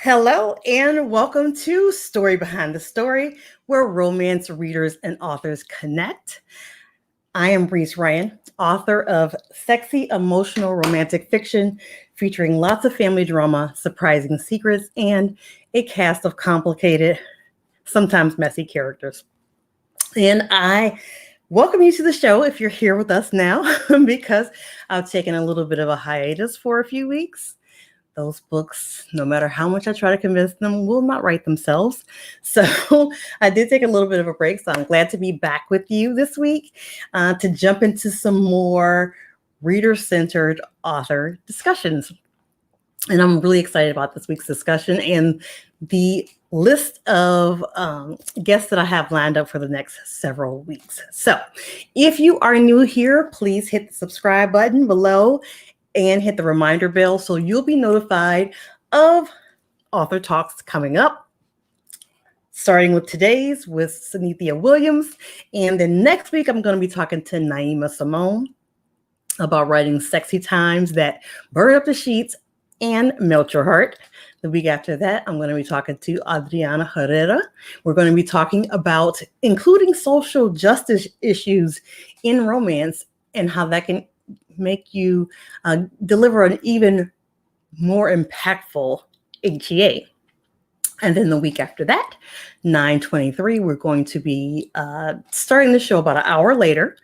Hello and welcome to Story Behind the Story, where romance readers and authors connect. I am Reese Ryan, author of sexy, emotional, romantic fiction featuring lots of family drama, surprising secrets, and a cast of complicated, sometimes messy characters. And I welcome you to the show if you're here with us now, because I've taken a little bit of a hiatus for a few weeks. Those books, no matter how much I try to convince them, will not write themselves. So I did take a little bit of a break. So I'm glad to be back with you this week to jump into some more reader-centered author discussions. And I'm really excited about this week's discussion and the list of guests that I have lined up for the next several weeks. So if you are new here, please hit the subscribe button below and hit the reminder bell so you'll be notified of author talks coming up. Starting with today's with Synithia Williams. And then next week, I'm going to be talking to Naima Simone about writing sexy times that burn up the sheets and melt your heart. The week after that, I'm going to be talking to Adriana Herrera. We're going to be talking about including social justice issues in romance and how that can make you deliver an even more impactful HEA. And then the week after that, 9/23, we're going to be starting the show about an hour later.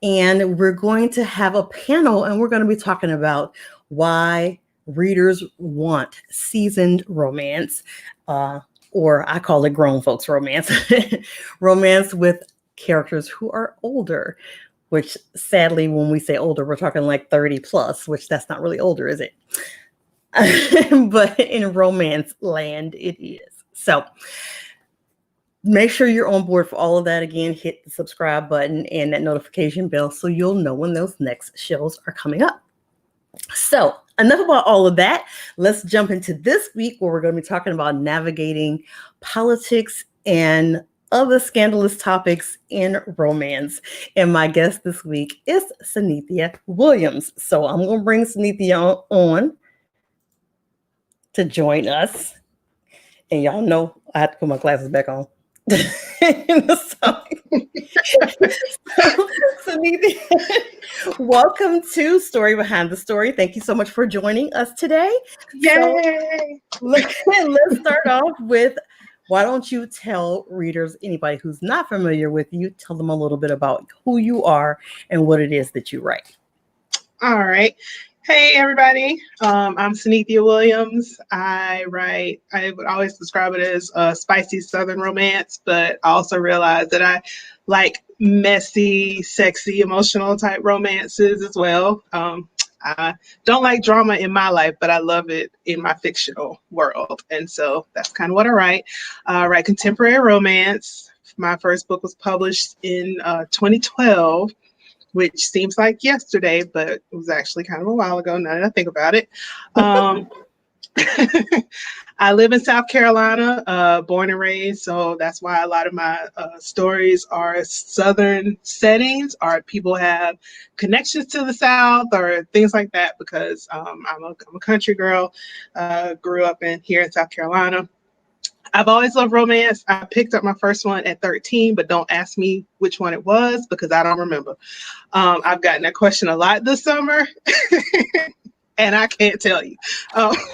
And we're going to have a panel and we're going to be talking about why readers want seasoned romance, or I call it grown folks romance, romance with characters who are older. Which sadly, when we say older, we're talking like 30 plus, which that's not really older, is it? But in romance land, it is. So make sure you're on board for all of that. Again, hit the subscribe button and that notification bell so you'll know when those next shows are coming up. So enough about all of that. Let's jump into this week where we're going to be talking about navigating politics and other scandalous topics in romance. And my guest this week is Synithia Williams. So I'm going to bring Synithia on to join us. And y'all know I have to put my glasses back on. So, Synithia, welcome to Story Behind the Story. Thank you so much for joining us today. Yay! So, let's start off with, why don't you tell readers, anybody who's not familiar with you, tell them a little bit about who you are and what it is that you write. All right. Hey, everybody. I'm Synithia Williams. I would always describe it as a spicy Southern romance, but I also realize that I like messy, sexy, emotional type romances as well. I don't like drama in my life, but I love it in my fictional world. And so that's kind of what I write. I write contemporary romance. My first book was published in 2012, which seems like yesterday, but it was actually kind of a while ago now that I think about it. I live in South Carolina, born and raised, so that's why a lot of my stories are Southern settings, or people have connections to the South or things like that, because I'm a country girl, grew up here in South Carolina. I've always loved romance. I picked up my first one at 13, but don't ask me which one it was because I don't remember. I've gotten that question a lot this summer. And I can't tell you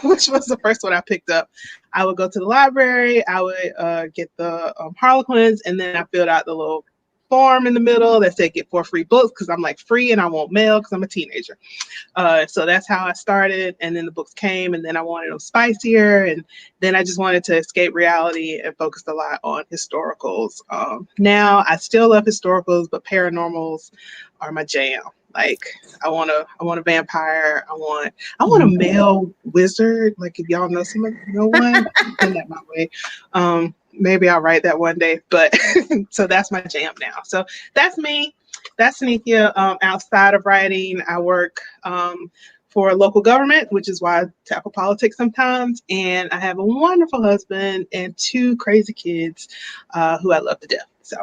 which was the first one I picked up. I would go to the library. I would get the Harlequins, and then I filled out the little form in the middle that said get 4 free books because I'm like free and I won't mail because I'm a teenager. So that's how I started. And then the books came, and then I wanted them spicier. And then I just wanted to escape reality and focused a lot on historicals. Now I still love historicals, but paranormals are my jam. Like I want a vampire. I want a male wizard. Like if y'all know one, send that my way. Maybe I'll write that one day. But so that's my jam now. So that's me. That's Synithia. Outside of writing, I work for local government, which is why I tackle politics sometimes. And I have a wonderful husband and 2 crazy kids who I love to death. So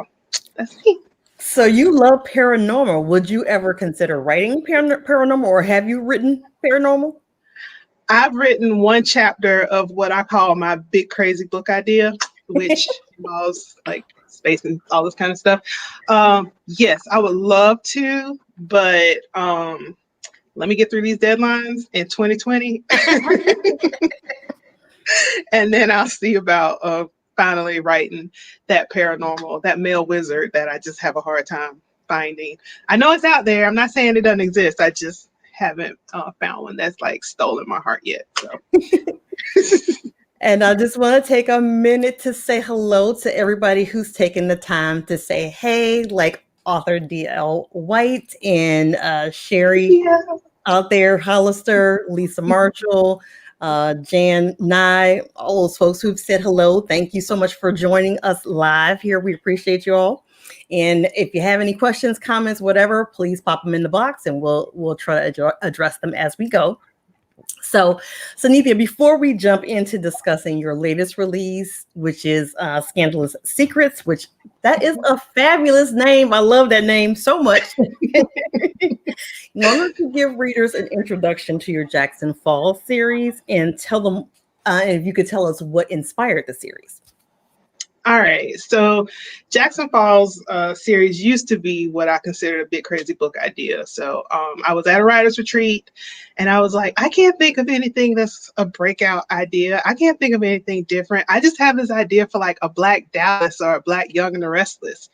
that's me. So you love paranormal. Would you ever consider writing paranormal, or have you written paranormal? I've written one chapter of what I call my big crazy book idea, which involves like space and all this kind of stuff. Yes, I would love to, but let me get through these deadlines in 2020. And then I'll see about finally writing that paranormal, that male wizard that I just have a hard time finding. I know it's out there. I'm not saying it doesn't exist. I just haven't found one that's like stolen my heart yet. So. And I just want to take a minute to say hello to everybody who's taken the time to say hey, like author D.L. White and Sherry out there, Hollister, Lisa Marshall, Jan Nye, all those folks who've said hello. Thank you so much for joining us live here. We appreciate you all. And if you have any questions, comments, whatever, please pop them in the box and we'll try to address them as we go. So, Synithia, before we jump into discussing your latest release, which is Scandalous Secrets, which that is a fabulous name. I love that name so much. Wanted to give readers an introduction to your Jackson Falls series and tell them if you could tell us what inspired the series. All right. So Jackson Falls series used to be what I considered a big crazy book idea. So I was at a writer's retreat and I was like, I can't think of anything that's a breakout idea. I can't think of anything different. I just have this idea for like a Black Dallas or a Black Young and the Restless.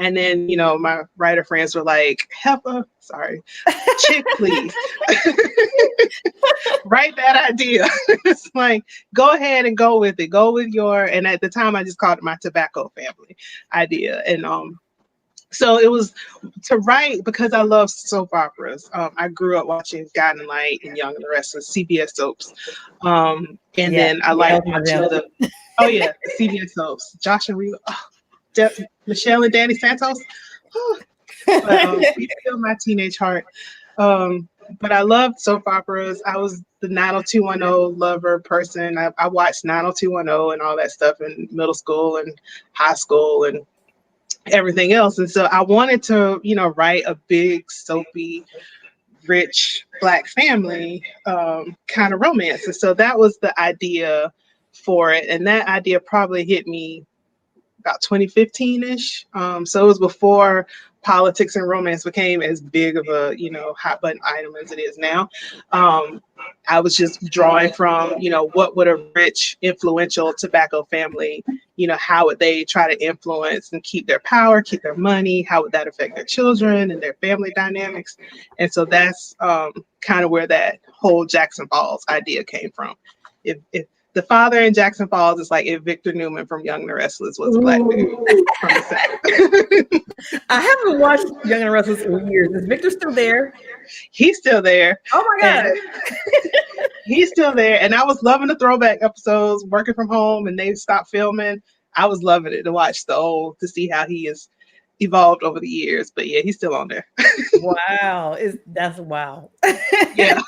And then, you know, my writer friends were like, chick, please. Write that idea. It's like, go ahead and go with it. Go with and at the time I just called it my tobacco family idea. And so it was to write because I love soap operas. I grew up watching Guiding Light and Young and the Restless, CBS soaps. Then I like watching the CBS soaps. Josh and Reba. Michelle and Danny Santos. But you feel my teenage heart. But I loved soap operas. I was the 90210 lover person. I watched 90210 and all that stuff in middle school and high school and everything else. And so I wanted to, you know, write a big, soapy, rich Black family kind of romance. And so that was the idea for it. And that idea probably hit me about 2015-ish. So it was before politics and romance became as big of a, you know, hot button item as it is now. I was just drawing from, you know, what would a rich, influential tobacco family, you know, how would they try to influence and keep their power, keep their money? How would that affect their children and their family dynamics? And so that's kind of where that whole Jackson Falls idea came from. If the father in Jackson Falls is like if Victor Newman from Young and the Restless was a Black dude from the South. I haven't watched Young and the Restless in years. Is Victor still there? He's still there. Oh my God. He's still there. And I was loving the throwback episodes, working from home, and they stopped filming. I was loving it to watch to see how he has evolved over the years. But yeah, he's still on there. Wow. That's wow. Yeah.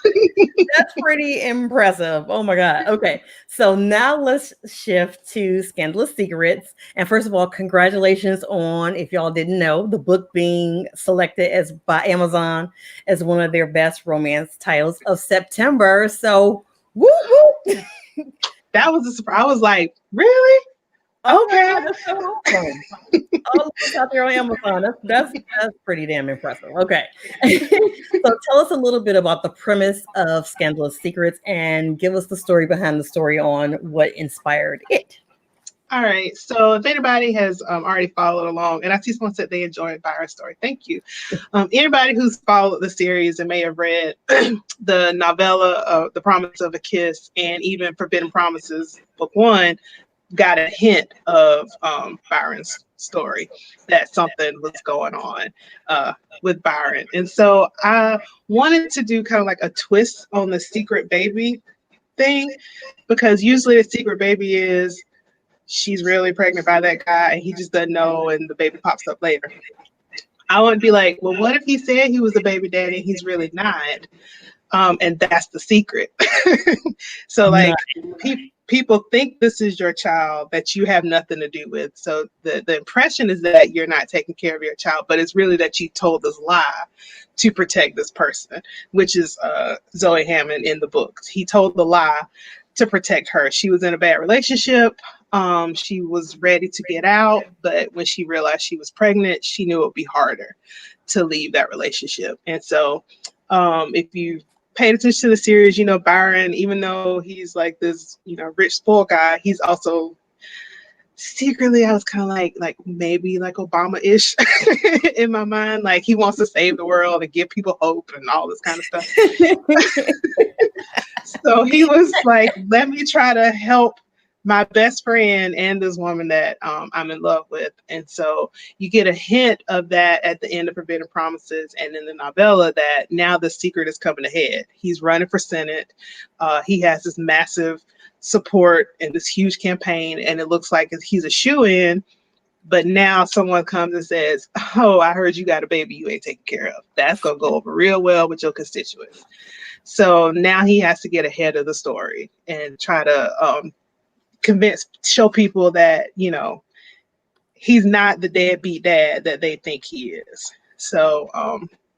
That's pretty impressive. Oh my God. Okay. So now let's shift to Scandalous Secrets. And first of all, congratulations on, if y'all didn't know, the book being selected by Amazon as one of their best romance titles of September. So woo woo. That was a surprise. I was like, really? Okay. That's so awesome. All those out there on Amazon. That's pretty damn impressive. Okay. So tell us a little bit about the premise of Scandalous Secrets and give us the story behind the story on what inspired it. All right. So if anybody has already followed along, and I see someone said they enjoyed Byron's story. Thank you. Anybody who's followed the series and may have read the novella, The Promise of a Kiss, and even Forbidden Promises, book 1, got a hint of Byron's story, that something was going on with Byron. And so I wanted to do kind of like a twist on the secret baby thing, because usually the secret baby is she's really pregnant by that guy and he just doesn't know and the baby pops up later. I want to be like, well, what if he said he was the baby daddy and he's really not? And that's the secret. So like people think this is your child that you have nothing to do with. So the impression is that you're not taking care of your child, but it's really that you told this lie to protect this person, which is Zoe Hammond in the books. He told the lie to protect her. She was in a bad relationship. She was ready to get out, but when she realized she was pregnant, she knew it would be harder to leave that relationship. And so if you paid attention to the series, you know, Byron, even though he's like this, you know, rich, spoiled guy, he's also secretly, I was kind of like maybe like Obama-ish in my mind. Like he wants to save the world and give people hope and all this kind of stuff. So he was like, let me try to help my best friend and this woman that I'm in love with. And so you get a hint of that at the end of Forbidden Promises and in the novella, that now the secret is coming ahead. He's running for Senate. He has this massive support and this huge campaign, and it looks like he's a shoo-in. But now someone comes and says, oh, I heard you got a baby you ain't taking care of. That's going to go over real well with your constituents. So now he has to get ahead of the story and try to show people that, you know, he's not the deadbeat dad that they think he is. So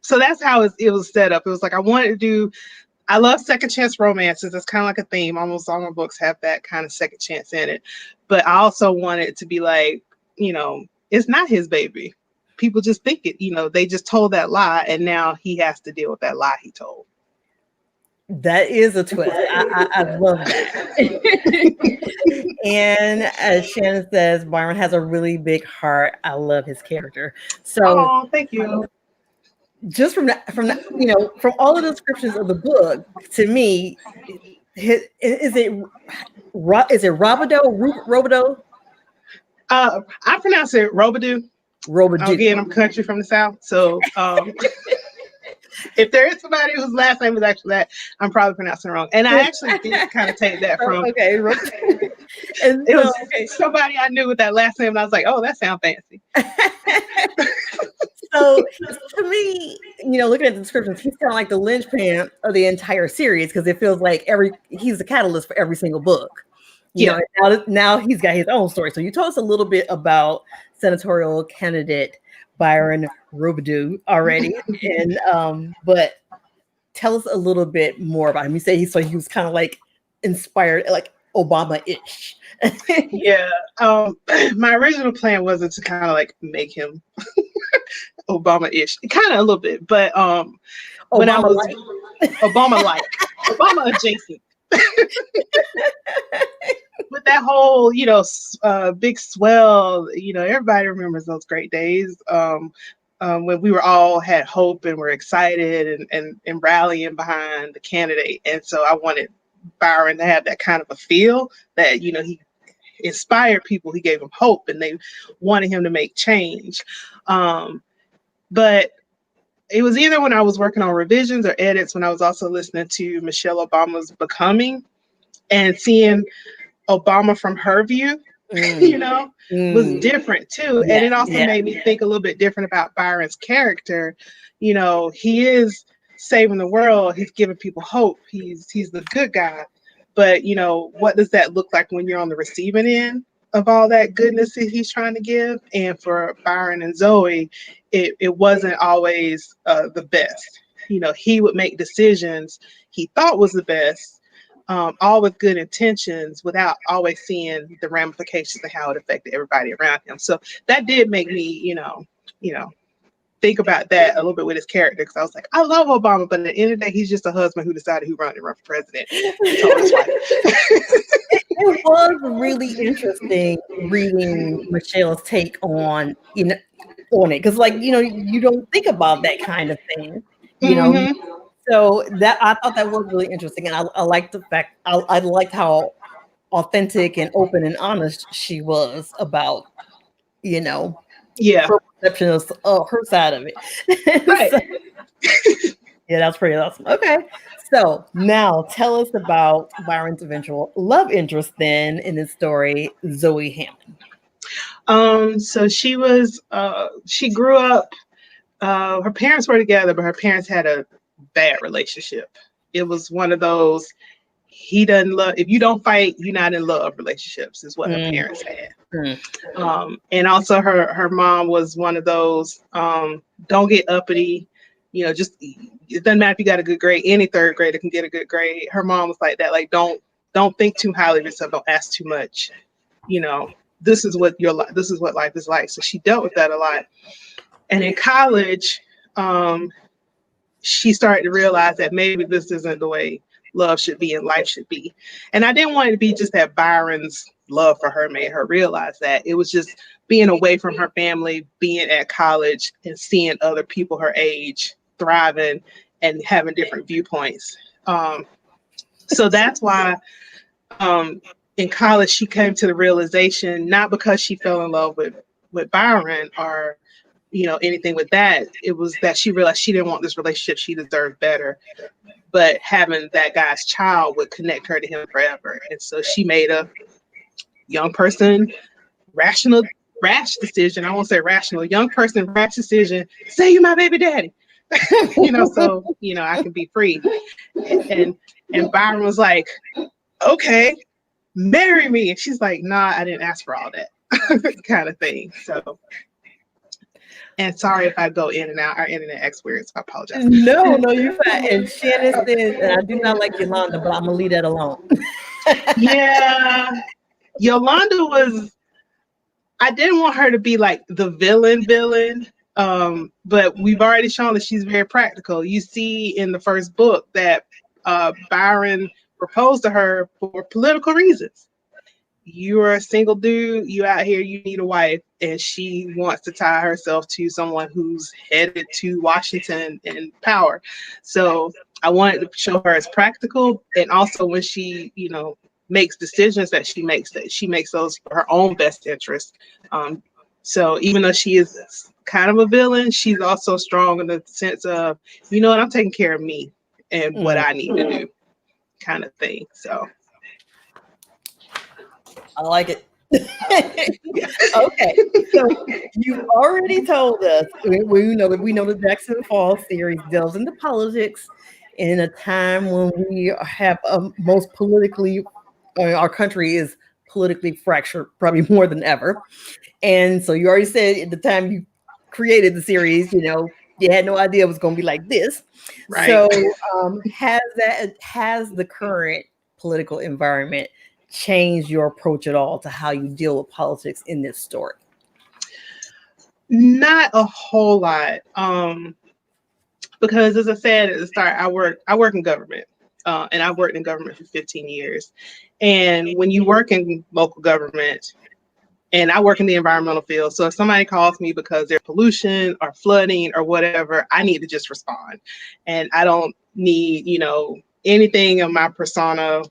that's how it was set up. It was like, I love second chance romances. It's kind of like a theme. Almost all my books have that kind of second chance in it. But I also wanted it to be like, you know, it's not his baby. People just think it, you know, they just told that lie, and now he has to deal with that lie he told. That is a twist. I love that. And as Shannon says, Byron has a really big heart. I love his character. So thank you. Just from you know, from all the descriptions of the book, to me, is it Robidoux? I pronounce it Robidoux. Again, I'm country from the South, so if there is somebody whose last name is actually that, I'm probably pronouncing it wrong. And I actually did kind of take that from and it was somebody I knew with that last name, and I was like, oh, that sounds fancy. So to me, you know, looking at the descriptions, he's kind of like the linchpin of the entire series, because it feels like he's the catalyst for every single book. You know, now he's got his own story. So you told us a little bit about senatorial candidate Byron Robidoux already, and but tell us a little bit more about him. You say he was kind of like inspired, like Obama-ish. Yeah. My original plan wasn't to kind of like make him Obama-ish, kind of a little bit, but when I was Obama-like, Obama adjacent. With that whole, you know, big swell, you know, everybody remembers those great days when we were all had hope and were excited and rallying behind the candidate. And so I wanted Byron to have that kind of a feel that, you know, he inspired people, he gave them hope, and they wanted him to make change. But it was either when I was working on revisions or edits, when I was also listening to Michelle Obama's Becoming and seeing Obama from her view, you know, was different too. Yeah, and it also made me think a little bit different about Byron's character. You know, he is saving the world. He's giving people hope. He's the good guy. But, you know, what does that look like when you're on the receiving end of all that goodness that he's trying to give? And for Byron and Zoe, it wasn't always the best. You know, he would make decisions he thought was the best, all with good intentions, without always seeing the ramifications of how it affected everybody around him. So that did make me, you know, think about that a little bit with his character, because I was like, I love Obama, but at the end of the day, he's just a husband who decided who run for president. It was really interesting reading Michelle's take on, you know, on it, because, like, you know, you don't think about that kind of thing, you know. So that, I thought that was really interesting, and I liked the fact, I liked how authentic and open and honest she was about, you know, her perception of her side of it. Right. So, yeah, that's pretty awesome. Okay, so now tell us about Byron's eventual love interest then in this story, Zoe Hammond. So she grew up, her parents were together, but her parents had a bad relationship. It was one of those, he doesn't love, if you don't fight, you're not in love relationships, is what her parents had. And also her mom was one of those, don't get uppity, you know, just, it doesn't matter if you got a good grade, any third grader can get a good grade. Her mom was like that, like, don't think too highly of yourself, don't ask too much, you know, this is what life is like. So she dealt with that a lot. And in college, she started to realize that maybe this isn't the way love should be and life should be. And I didn't want it to be just that Byron's love for her made her realize that. It was just being away from her family, being at college and seeing other people her age thriving and having different viewpoints. So that's why in college she came to the realization, not because she fell in love with Byron or, you know, anything with that. It was that she realized she didn't want this relationship. She deserved better. But having that guy's child would connect her to him forever. And so she made a young person, rash decision. I won't say rational, young person, rash decision. Say you're my baby daddy. You know, so, you know, I can be free. And Byron was like, okay, marry me. And she's like, nah, I didn't ask for all that kind of thing. So. And sorry if I go in and out. Our internet experts, I apologize. No, you're fine. And Shannon says, and I do not like Yolanda, but I'm gonna leave that alone. Yeah, Yolanda was. I didn't want her to be like the villain. But we've already shown that she's very practical. You see in the first book that Byron proposed to her for political reasons. You're a single dude, you out here, you need a wife, and she wants to tie herself to someone who's headed to Washington and power. So I wanted to show her as practical, and also when she, you know, makes decisions that she makes those for her own best interest. So even though she is kind of a villain, she's also strong in the sense of, you know what, I'm taking care of me and what I need to do, kind of thing. So. I like it. Okay, so you already told us we know the Jackson Falls series delves into politics in a time when we have most politically, our country is politically fractured, probably more than ever. And so you already said at the time you created the series, you know, you had no idea it was going to be like this. Right. So has the current political environment change your approach at all to how you deal with politics in this story? Not a whole lot. Because as I said at the start, I work in government. And I've worked in government for 15 years. And when you work in local government, and I work in the environmental field, so if somebody calls me because there's pollution or flooding or whatever, I need to just respond. And I don't need, you know, anything of my persona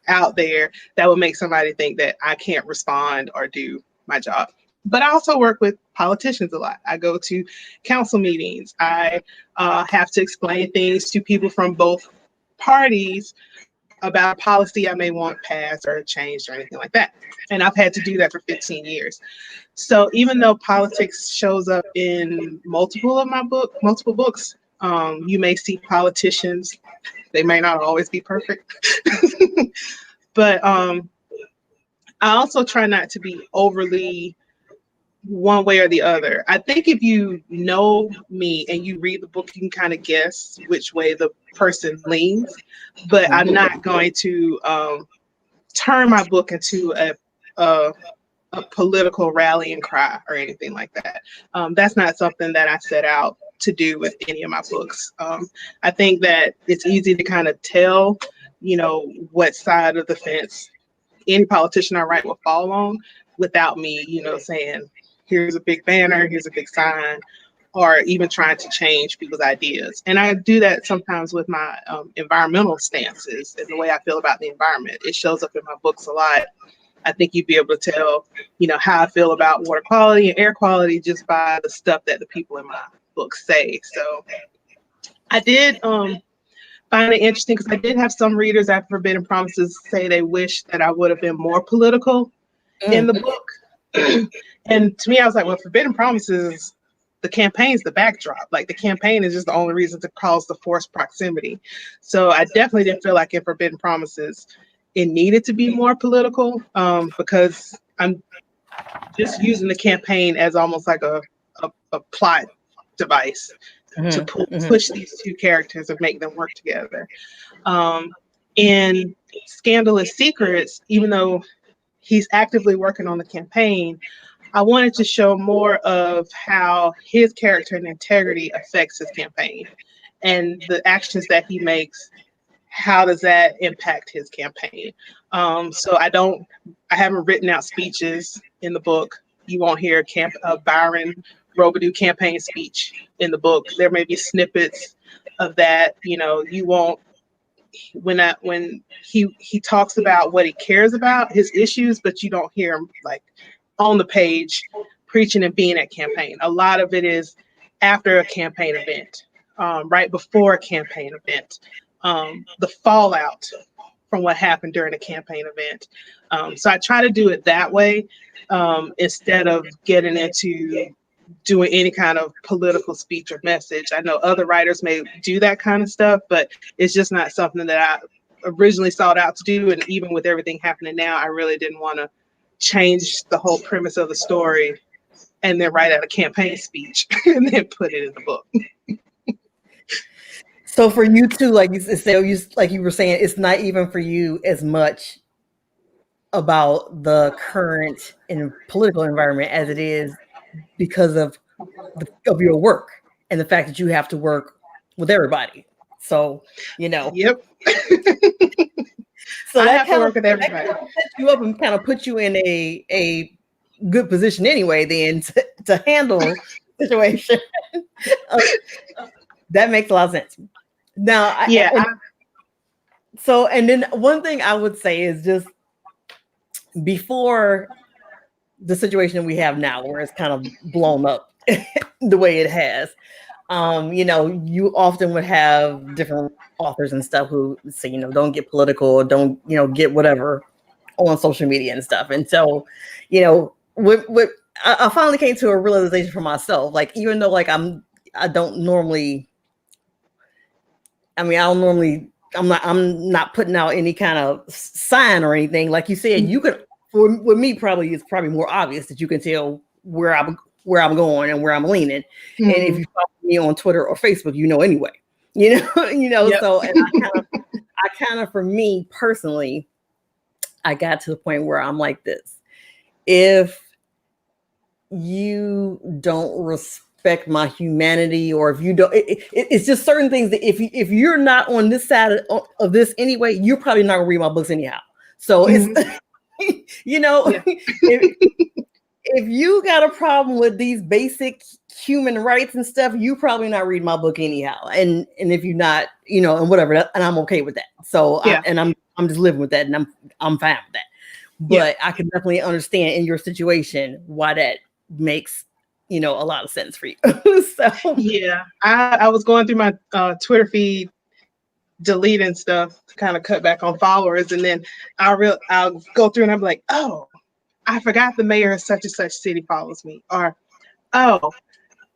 out there that would make somebody think that I can't respond or do my job. But I also work with politicians a lot. I go to council meetings. I have to explain things to people from both parties about policy I may want passed or changed or anything like that. And I've had to do that for 15 years. So even though politics shows up in multiple books, you may see politicians. They may not always be perfect. But I also try not to be overly one way or the other. I think if you know me and you read the book, you can kind of guess which way the person leans. But I'm not going to turn my book into a political rallying cry or anything like that. That's not something that I set out to do with any of my books. I think that it's easy to kind of tell, you know, what side of the fence any politician I write will fall on without me, you know, saying, here's a big banner, here's a big sign, or even trying to change people's ideas. And I do that sometimes with my environmental stances and the way I feel about the environment. It shows up in my books a lot. I think you'd be able to tell, you know, how I feel about water quality and air quality just by the stuff that the people in my books say. So I did find it interesting because I did have some readers after Forbidden Promises say they wish that I would have been more political in the book. And to me, I was like, well, Forbidden Promises the campaign's the backdrop. Like the campaign is just the only reason to cause the forced proximity. So I definitely didn't feel like in Forbidden Promises it needed to be more political, because I'm just using the campaign as almost like a plot device to push these two characters and make them work together. In Scandalous Secrets, even though he's actively working on the campaign, I wanted to show more of how his character and integrity affects his campaign, and the actions that he makes, how does that impact his campaign? So I haven't written out speeches in the book. You won't hear Byron Robidoux campaign speech in the book. There may be snippets of that. You won't, when he talks about what he cares about, his issues, but you don't hear him like on the page preaching and being at campaign. A lot of it is after a campaign event, right before a campaign event, the fallout from what happened during a campaign event. So I try to do it that way, instead of getting into doing any kind of political speech or message. I know other writers may do that kind of stuff, but it's just not something that I originally sought out to do. And even with everything happening now, I really didn't want to change the whole premise of the story and then write out a campaign speech and then put it in the book. So for you too, like you were saying, it's not even for you as much about the current and political environment as it is because of your work and the fact that you have to work with everybody. So, Yep. So I that have to work with everybody. That set you up and kind of put you in a good position anyway, then to handle the situation. That makes a lot of sense. Now, and then one thing I would say is just before the situation we have now, where it's kind of blown up the way it has, you often would have different authors and stuff who say, don't get political, don't, get whatever on social media and stuff. And so, I finally came to a realization for myself, like, even though like I'm not putting out any kind of sign or anything. Like you said, you could, with me, it's probably more obvious that you can tell where I'm going and where I'm leaning. Mm-hmm. And if you follow me on Twitter or Facebook, anyway, yep. So, and I kind of, for me personally, I got to the point where I'm like this: if you don't respect my humanity, or if you don't, it's just certain things that if you're not on this side of this anyway, you're probably not gonna read my books anyhow. So mm-hmm. It's if you got a problem with these basic human rights and stuff, you probably not read my book anyhow. And if you're not, and whatever, and I'm okay with that. So yeah. I'm just living with that, and I'm fine with that. But I can definitely understand in your situation why that makes a lot of sense for you. So yeah, I was going through my Twitter feed, deleting stuff to kind of cut back on followers, and then I'll go through and I'm like, oh, I forgot the mayor of such and such city follows me, or oh,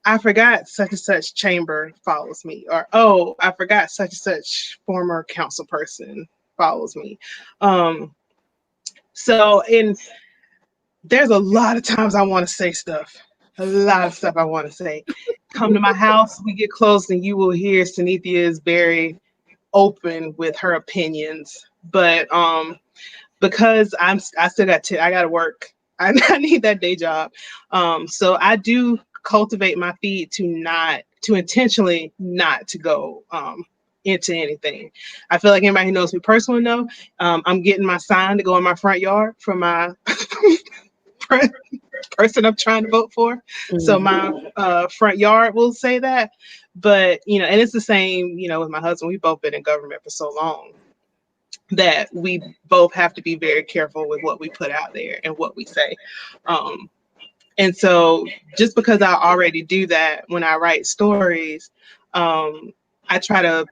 I forgot such and such chamber follows me, or oh, I forgot such and such former council person follows me. So there's a lot of times I want to say stuff. A lot of stuff I want to say. Come to my house, we get close, and you will hear Synithia is very open with her opinions. But because I got to work. I need that day job. So I do cultivate my feed to intentionally not to go into anything. I feel like anybody who knows me personally know I'm getting my sign to go in my front yard for my person I'm trying to vote for. Mm-hmm. So my front yard will say that. But, and it's the same, with my husband. We've both been in government for so long that we both have to be very careful with what we put out there and what we say. And so just because I already do that when I write stories, I don't try to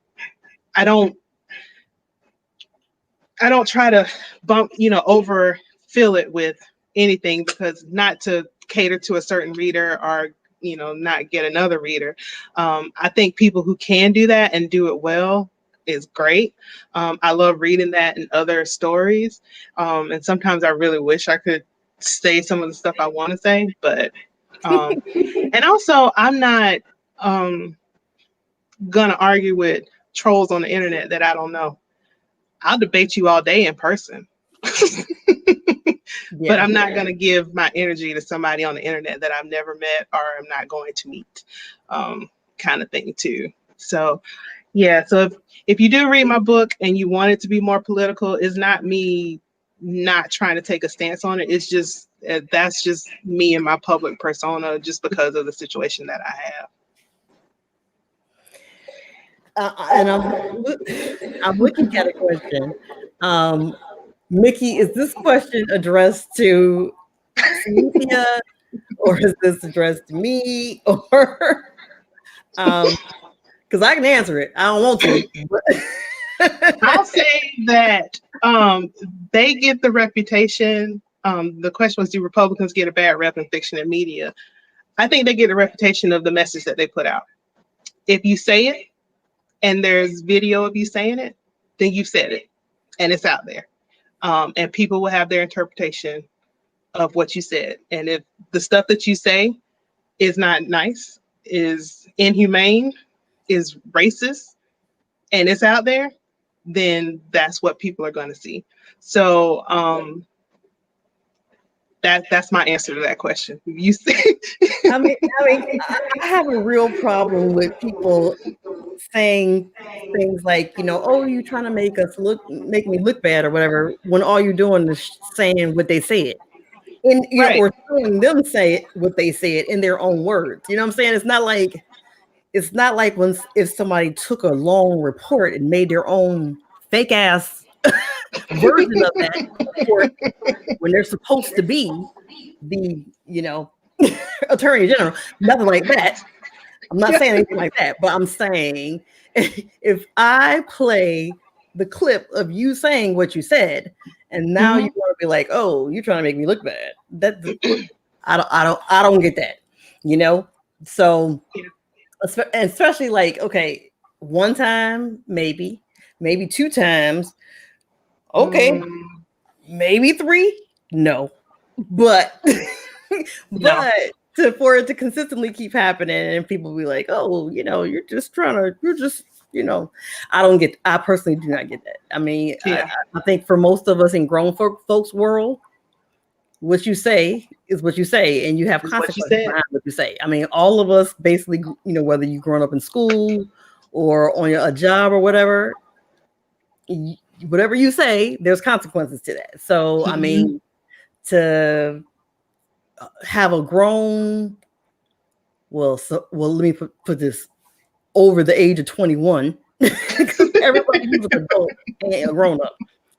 overfill it with anything, because not to cater to a certain reader or not get another reader. I think people who can do that and do it well is great. I love reading that in other stories. And sometimes I really wish I could say some of the stuff I want to say, but and also I'm not gonna argue with trolls on the internet that I don't know. I'll debate you all day in person. But I'm not going to give my energy to somebody on the internet that I've never met or I'm not going to meet, kind of thing too. So yeah, so if you do read my book and you want it to be more political, it's not me not trying to take a stance on it. It's just that's just me and my public persona, just because of the situation that I have. And I'm looking at a question. Mickey, is this question addressed to Synithia, or is this addressed to me? Or because I can answer it. I don't want to. But I'll say that they get the reputation. The question was, do Republicans get a bad rep in fiction and media? I think they get a reputation of the message that they put out. If you say it and there's video of you saying it, then you've said it and it's out there. And people will have their interpretation of what you said. And if the stuff that you say is not nice, is inhumane, is racist, and it's out there, then that's what people are going to see. So that's my answer to that question. You say, I mean, I have a real problem with people saying things like, oh, you're trying to make me look bad or whatever, when all you're doing is saying what they said. And right. Or showing them say what they said in their own words. You know what I'm saying? It's not like if somebody took a long report and made their own fake ass version of that report when they're supposed to be the attorney general. Nothing like that. I'm not saying anything like that, but I'm saying if I play the clip of you saying what you said, and now you want to be like, oh, you're trying to make me look bad. I don't get that, So, and especially like, okay, one time, maybe 2 times, okay, maybe 3, no, but No. for it to consistently keep happening and people be like, oh, you're just I personally do not get that. I mean, I think for most of us in grown folks world, what you say is what you say, and you have consequences behind what you say. I mean, all of us basically, whether you've grown up in school or on a job or whatever you say, there's consequences to that. So, I mean, to have a grown, let me put this, over the age of 21, because everybody who's an adult ain't a grown up.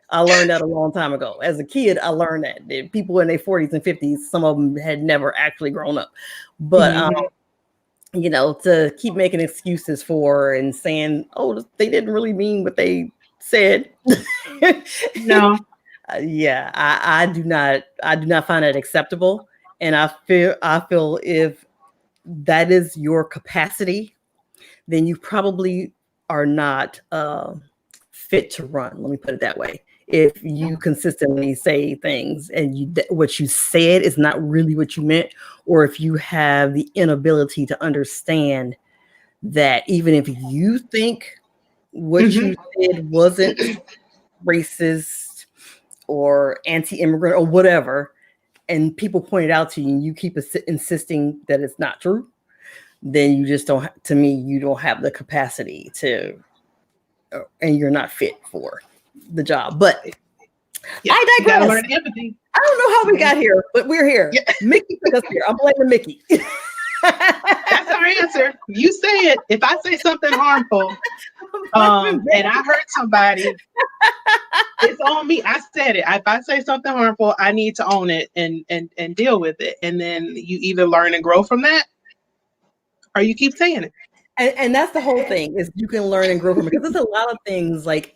I learned that a long time ago. As a kid, I learned that people in their 40s and 50s, some of them had never actually grown up. But to keep making excuses for and saying, oh, they didn't really mean what they said. No. Yeah, I do not find that acceptable. And I feel if that is your capacity, then you probably are not fit to run. Let me put it that way. If you consistently say things and what you said is not really what you meant, or if you have the inability to understand that even if you think what you said wasn't racist or anti-immigrant or whatever, and people point it out to you and you keep insisting that it's not true, then you just don't, to me, you don't have the capacity to, and you're not fit for the job. But I digress. You gotta learn empathy. I don't know how we got here, but we're here. Yeah. Mickey took us here. I'm blaming Mickey. That's our answer. You say it. If I say something harmful, and I hurt somebody, it's on me. I said it. If I say something harmful, I need to own it and deal with it. And then you either learn and grow from that, or you keep saying it. And that's the whole thing, is you can learn and grow from it, because there's a lot of things like,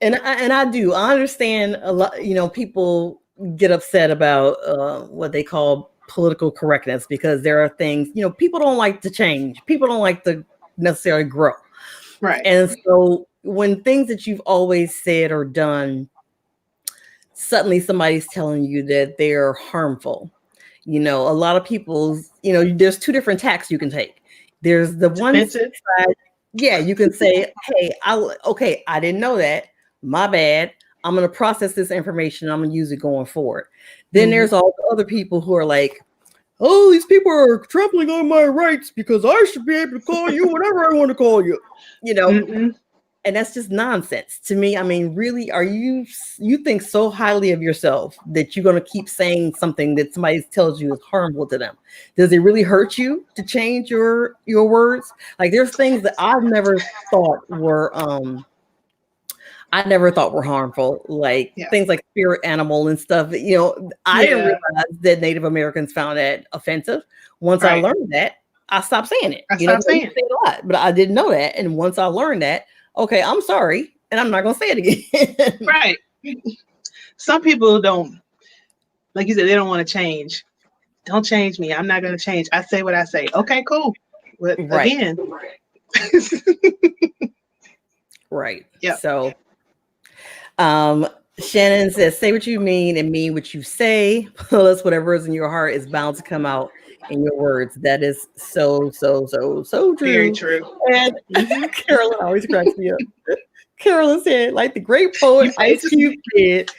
and I understand a lot, people get upset about what they call political correctness, because there are things, people don't like to change. People don't like to necessarily grow. Right. And so when things that you've always said or done, suddenly somebody's telling you that they're harmful. A lot of people's, there's two different tacks you can take. There's the one side, yeah, you can say, hey, I didn't know that. My bad. I'm going to process this information. I'm going to use it going forward. Then there's all the other people who are like, oh, these people are trampling on my rights because I should be able to call you whatever I want to call you, And that's just nonsense to me. I mean, really, are you think so highly of yourself that you're going to keep saying something that somebody tells you is harmful to them? Does it really hurt you to change your words? Like, there's things that I've never thought were harmful, like things like spirit animal and stuff. I didn't realize that Native Americans found that offensive. Once I learned that, I stopped saying it. I stopped saying it a lot, but I didn't know that. And once I learned that, okay, I'm sorry, and I'm not going to say it again. Right. Some people don't, like you said, they don't want to change. Don't change me. I'm not going to change. I say what I say. Okay, cool. But again. Right. Yeah. So, Shannon says, say what you mean and mean what you say. Plus, whatever is in your heart is bound to come out in your words. That is so true. Very true. And Carolyn always cracks me up. Carolyn said, like the great poet Ice Cube did,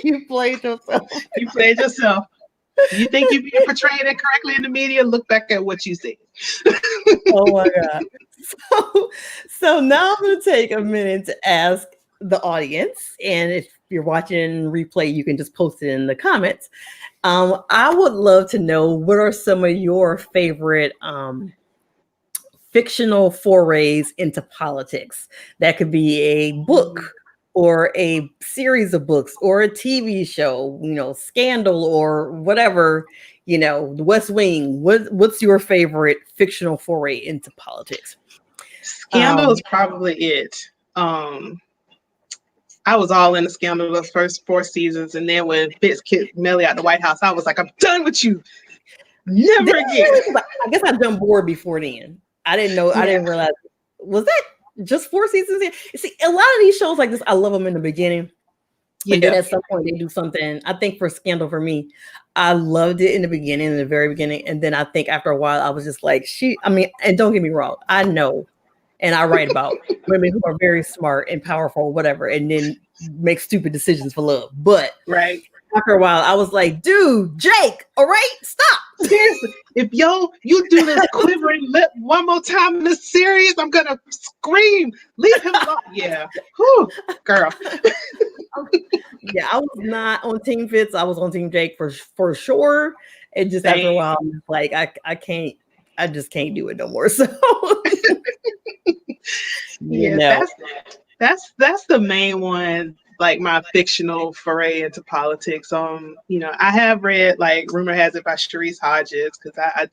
you played yourself. You played yourself. You think you being portrayed it correctly in the media? Look back at what you said. Oh my God. So now I'm going to take a minute to ask the audience, and if you're watching replay, you can just post it in the comments. I would love to know, what are some of your favorite fictional forays into politics? That could be a book or a series of books or a TV show, Scandal or whatever, The West Wing. What's your favorite fictional foray into politics? Scandal is probably it. I was all in the Scandal the first 4 seasons, and then when Fitz kicked Melly out the White House, I was like, I'm done with you. Never again. I guess I've done bored before then. I didn't know. I didn't realize. Was that just 4 seasons in? You see, a lot of these shows like this, I love them in the beginning. Yeah. And then at some point they do something. I think for Scandal, for me, I loved it in the beginning, in the very beginning. And then I think after a while, I was just like, and don't get me wrong, I know. And I write about women who are very smart and powerful, whatever, and then make stupid decisions for love. But after a while, I was like, dude, Jake, all right, stop. Seriously, if you do this quivering lip one more time in this series, I'm going to scream. Leave him alone. Yeah. Whew, girl. Yeah, I was not on Team Fitz. I was on Team Jake for sure. And just after a while, I'm like, I just can't do it no more. So that's the main one, like my fictional foray into politics. I have read like Rumor Has It by Sharice Hodges, because I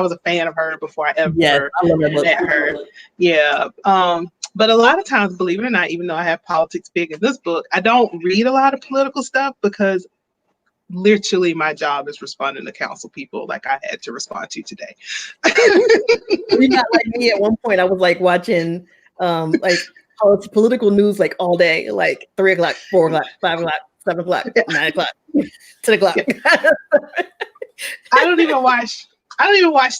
was a fan of her before I ever met her. Yeah. But a lot of times, believe it or not, even though I have politics big in this book, I don't read a lot of political stuff, because literally my job is responding to council people like I had to respond to today. You're not like me. At one point I was like watching political news like all day, like 3 o'clock, 4 o'clock, 5 o'clock, 7 o'clock, 9 o'clock, 10 o'clock. I don't even watch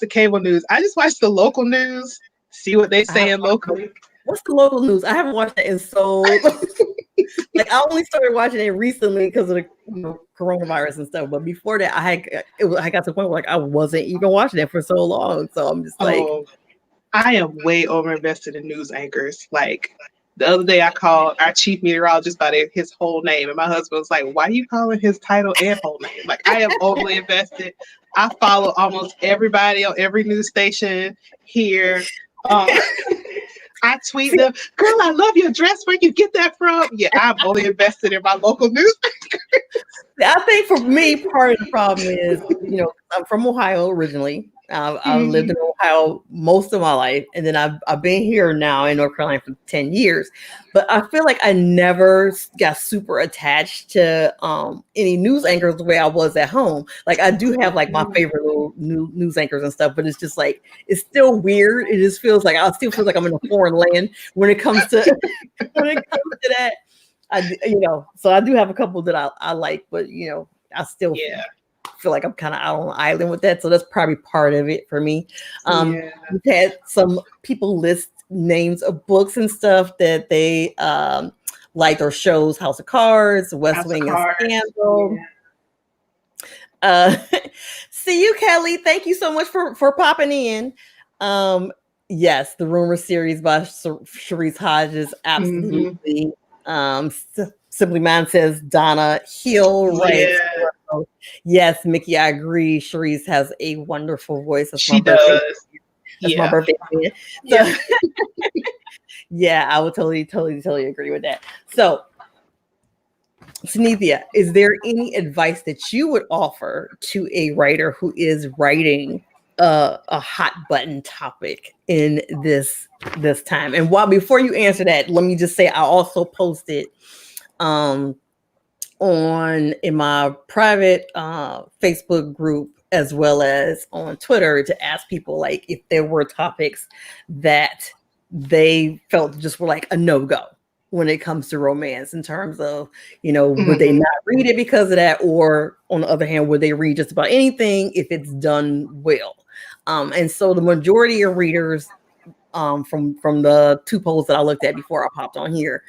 the cable news. I just watch the local news, see what they saying locally. What's the local news? I haven't watched that in so like I only started watching it recently because of the coronavirus and stuff. But before that, I got to the point where like I wasn't even watching it for so long. So I'm just like, I am way over invested in news anchors. Like the other day, I called our chief meteorologist by his whole name, and my husband was like, "Why are you calling his title and whole name?" Like, I am overly invested. I follow almost everybody on every news station here. I tweet them, "Girl, I love your dress. Where you get that from?" Yeah, I'm only invested in my local news. I think for me, part of the problem is, I'm from Ohio originally, I've lived in Ohio most of my life, and then I've been here now in North Carolina for 10 years. But I feel like I never got super attached to any news anchors the way I was at home. Like I do have like my favorite little news anchors and stuff, but it's just like it's still weird. It just feels like I still feel like I'm in a foreign land when it comes to that. So I do have a couple that I like, but I still feel like I'm kind of out on an island with that. So that's probably part of it for me. We've had some people list names of books and stuff that they liked or shows: House of Cards, West Wing, and Scandal. See you, Kelly. Thank you so much for popping in. Yes, the Rumor series by Sharice Hodges, absolutely. Simply Mine says Donna Hill, right? Yes, Mickey, I agree. Sharice has a wonderful voice. That's my birthday. That's my birthday. So, yeah, I would totally agree with that. So, Synithia, is there any advice that you would offer to a writer who is writing a hot button topic in this time? And before you answer that, let me just say I also posted in my private Facebook group as well as on Twitter to ask people like if there were topics that they felt just were like a no-go when it comes to romance, in terms of, would they not read it because of that? Or on the other hand, would they read just about anything if it's done well? And so the majority of readers from the 2 polls that I looked at before I popped on here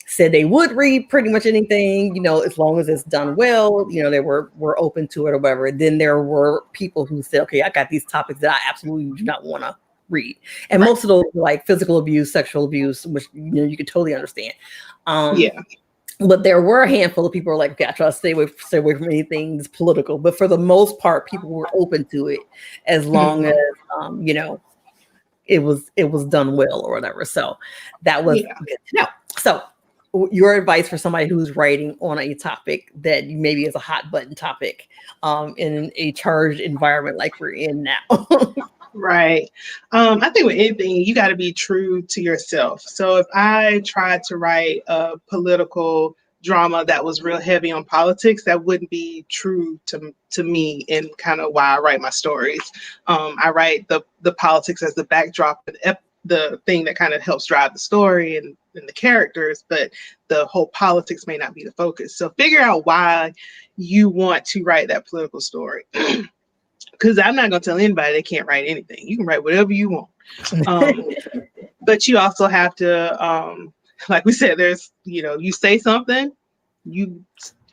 said they would read pretty much anything, as long as it's done well, they were open to it or whatever. Then there were people who said, okay, I got these topics that I absolutely do not want to read. And most of those were like physical abuse, sexual abuse, which, you can totally understand. But there were a handful of people who were like, okay, I try to stay away from anything that's political. But for the most part, people were open to it as long as, it was done well or whatever. So that was good to know. So your advice for somebody who's writing on a topic that maybe is a hot button topic in a charged environment like we're in now. Right. I think with anything, you got to be true to yourself. So if I tried to write a political drama that was real heavy on politics, that wouldn't be true to me and kind of why I write my stories. I write the politics as the backdrop, the thing that kind of helps drive the story and the characters, but the whole politics may not be the focus. So figure out why you want to write that political story. Because I'm not going to tell anybody they can't write anything. You can write whatever you want. But you also have to, like we said, there's, you say something, you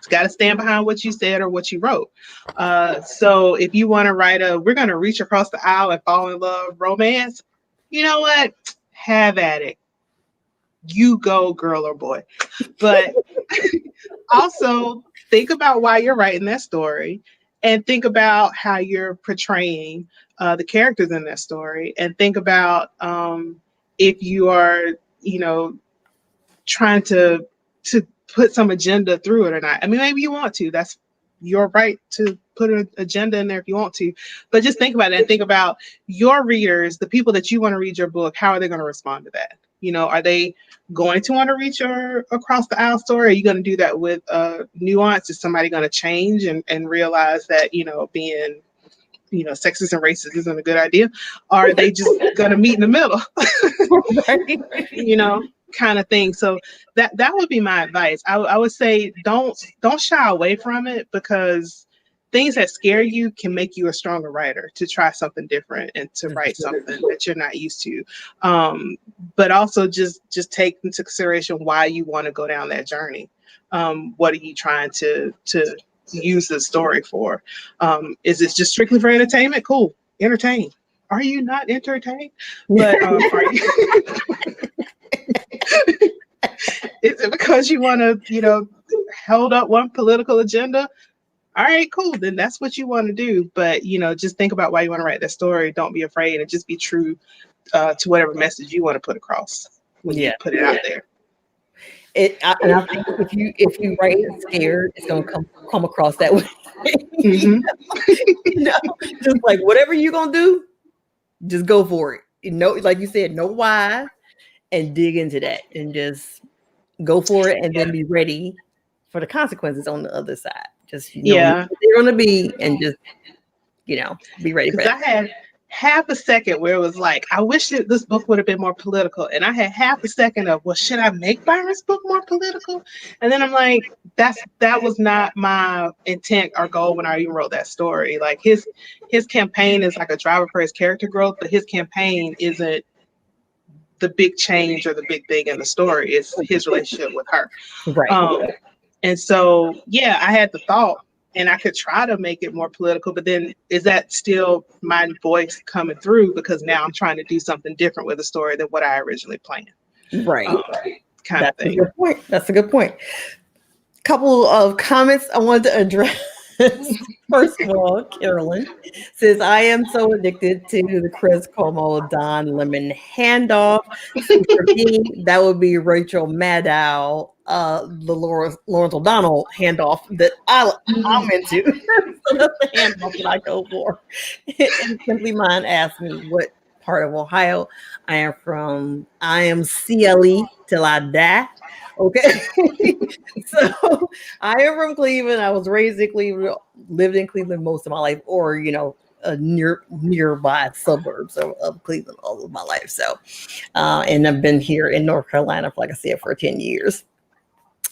got to stand behind what you said or what you wrote. So if you want to write we're going to reach across the aisle and fall in love romance, you know what? Have at it. You go, girl or boy. But also think about why you're writing that story. And think about how you're portraying the characters in that story. And think about if you are, trying to put some agenda through it or not. I mean, maybe you want to. That's your right to put an agenda in there if you want to. But just think about it and think about your readers, the people that you want to read your book. How are they going to respond to that? Are they going to want to reach your across the aisle story? Are you going to do that with nuance? Is somebody going to change and realize that, being, sexist and racist isn't a good idea? Or are they just going to meet in the middle? Kind of thing. So that would be my advice. I would say don't shy away from it, because things that scare you can make you a stronger writer to try something different and to write something that you're not used to. But also just take into consideration why you want to go down that journey. What are you trying to use the story for? Is it just strictly for entertainment? Cool. Entertain. Are you not entertained? But are you is it because you want to, hold up one political agenda? All right, cool. Then that's what you want to do. But, just think about why you want to write that story. Don't be afraid, and just be true to whatever message you want to put across when you put it out there. And I think if you write it scared, it's gonna come across that way. Mm-hmm. You know, just like whatever you're gonna do, just go for it. You know, like you said, know why and dig into that and just go for it and then be ready for the consequences on the other side. Just know what they're gonna be and just be ready for that. I had half a second where it was like, I wish this book would have been more political. And I had half a second of, well, should I make Byron's book more political? And then I'm like, that was not my intent or goal when I even wrote that story. Like his campaign is like a driver for his character growth, but his campaign isn't the big change or the big thing in the story. It's his relationship with her. Right. And so, I had the thought, and I could try to make it more political, but then is that still my voice coming through? Because now I'm trying to do something different with the story than what I originally planned. Right. Kind of thing. That's a good point. Couple of comments I wanted to address. First of all, Carolyn says, I am so addicted to the Chris Cuomo Don Lemon handoff. So for me, that would be Rachel Maddow, the Lawrence O'Donnell handoff that I'm into. So that's the handoff that I go for. And Simply Mine asked me what part of Ohio I am from. I am CLE till I die. Okay. So I am from Cleveland. I was raised in Cleveland, lived in Cleveland most of my life, or nearby suburbs of Cleveland all of my life. So and I've been here in North Carolina for, like I said, for 10 years.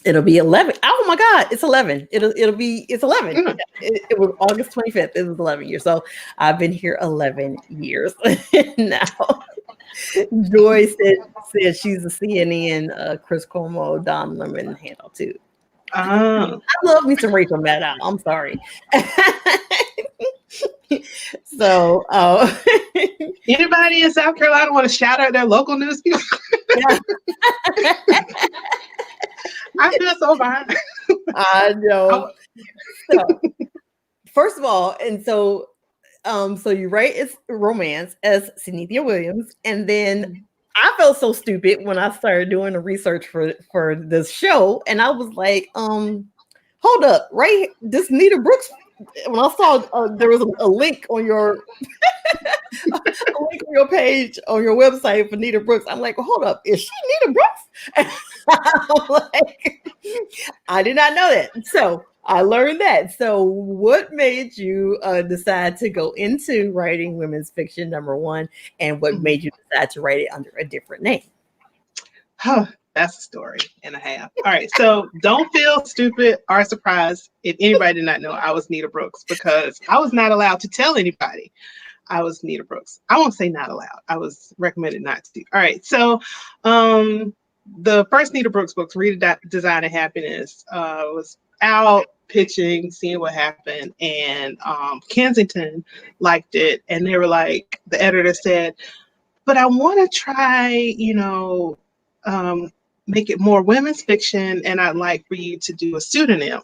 It'll be 11. Oh my God, it's 11. It's 11. It was August 25th. It was 11 years. So I've been here 11 years now. Joy said she's a CNN Chris Cuomo Don Lemon handle too. I love me some Rachel Maddow. I'm sorry. So anybody in South Carolina want to shout out their local news people? I feel so bad. I know. So, first of all, and so you write it's romance as Synithia Williams, and then I felt so stupid when I started doing the research for this show, and I was like, hold up, right? This Nita Brooks. When I saw there was a link on your page on your website for Nita Brooks, I'm like, well, hold up, is she Nita Brooks? I'm like, I did not know that. So I learned that. So what made you decide to go into writing women's fiction, number one, and what made you decide to write it under a different name? That's a story and a half. All right. So don't feel stupid or surprised if anybody did not know I was Nita Brooks, because I was not allowed to tell anybody I was Nita Brooks. I won't say not allowed. I was recommended not to. All right. So the first Nita Brooks books, Design and Happiness, was out pitching, seeing what happened. And Kensington liked it. And they were like, the editor said, but I want to try, make it more women's fiction, and I'd like for you to do a pseudonym.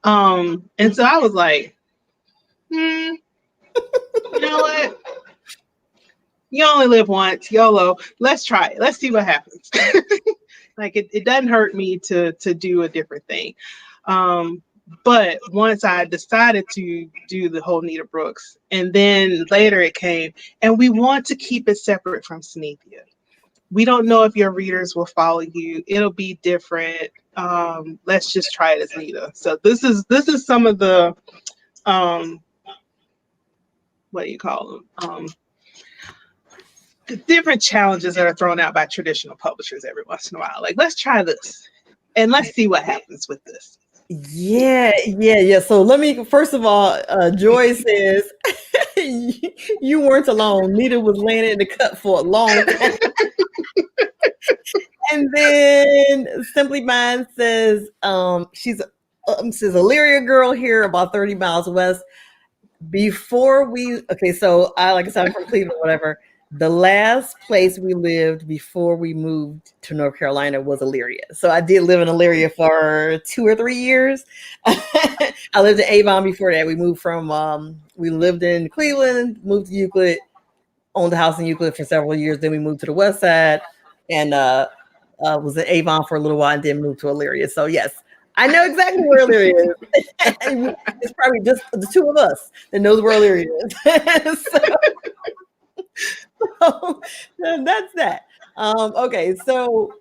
And so I was like, you know what? You only live once, YOLO. Let's try it. Let's see what happens. Like it doesn't hurt me to do a different thing. But once I decided to do the whole Nita Brooks, and then later it came, and we want to keep it separate from Synithia. We don't know if your readers will follow you. It'll be different. Let's just try it as Nita. So this is some of the what do you call them? The different challenges that are thrown out by traditional publishers every once in a while. Like, let's try this and let's see what happens with this. Yeah. So let me, first of all, Joy says, you weren't alone. Nita was laying in the cut for a long time. And then Simply Mine says, she's Illyria girl here, about 30 miles west. So like I said, I'm from Cleveland, whatever. The last place we lived before we moved to North Carolina was Illyria. So I did live in Illyria for 2 or 3 years. I lived in Avon before that. We lived in Cleveland, moved to Euclid, owned a house in Euclid for several years. Then we moved to the west side. And was in Avon for a little while and then moved to Elyria. So yes, I know exactly where Elyria is. It's probably just the two of us that knows where Elyria is. So that's that. Okay, so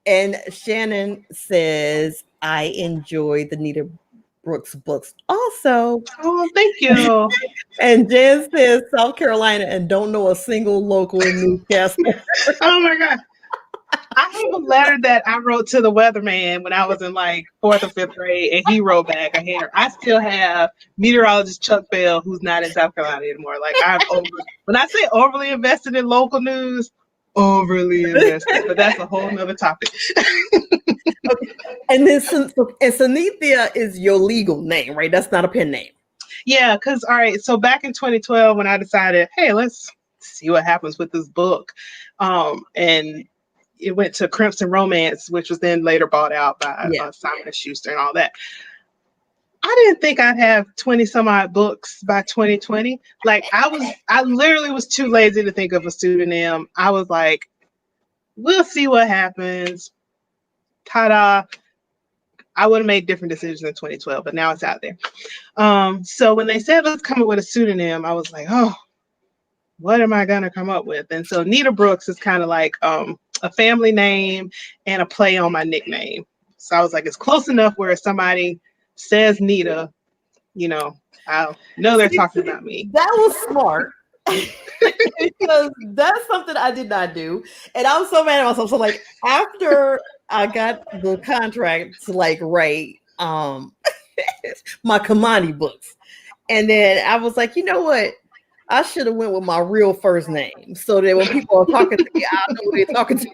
and Shannon says I enjoy the Nita Brooks books also. Oh, thank you. And Jen says South Carolina and don't know a single local in Newcastle. Oh my God. I have a letter that I wrote to the weatherman when I was in like 4th or 5th grade, and he wrote back a hair. I still have meteorologist Chuck Bell, who's not in South Carolina anymore. Like when I say overly invested in local news, overly invested, but that's a whole nother topic. Okay. And then Synithia is your legal name, right? That's not a pen name. Yeah, because all right, so back in 2012 when I decided, hey, let's see what happens with this book, and it went to Crimson Romance, which was then later bought out by Simon & Schuster and all that. I didn't think I'd have 20 some odd books by 2020. Like I literally was too lazy to think of a pseudonym. I was like, we'll see what happens. Ta-da. I would have made different decisions in 2012, but now it's out there. So when they said, let's come up with a pseudonym, I was like, oh, what am I going to come up with? And so Nita Brooks is kind of like a family name and a play on my nickname. So I was like, it's close enough where if somebody says Nita, you know, I'll know they're talking about me. That was smart. Because that's something I did not do. And I was so mad at myself. So like after I got the contract to like write my Kamani books. And then I was like, you know what? I should have went with my real first name so that when people are talking to me, I know who they're talking to.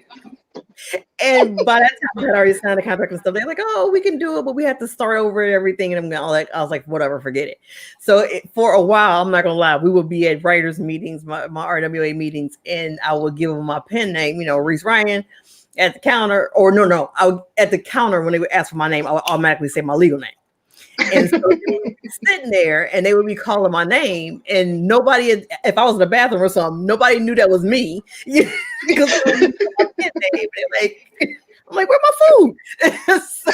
And by that time, I had already signed the contract and stuff. They're like, "Oh, we can do it, but we have to start over and everything." And I was like, "Whatever, forget it." So for a while, I'm not gonna lie, we would be at writers' meetings, my RWA meetings, and I would give them my pen name, Reese Ryan, at the counter. Or no, at the counter when they would ask for my name, I would automatically say my legal name. And so they would be sitting there and they would be calling my name, and nobody, if I was in the bathroom or something, nobody knew that was me because my pen name. I'm like, where's my food? so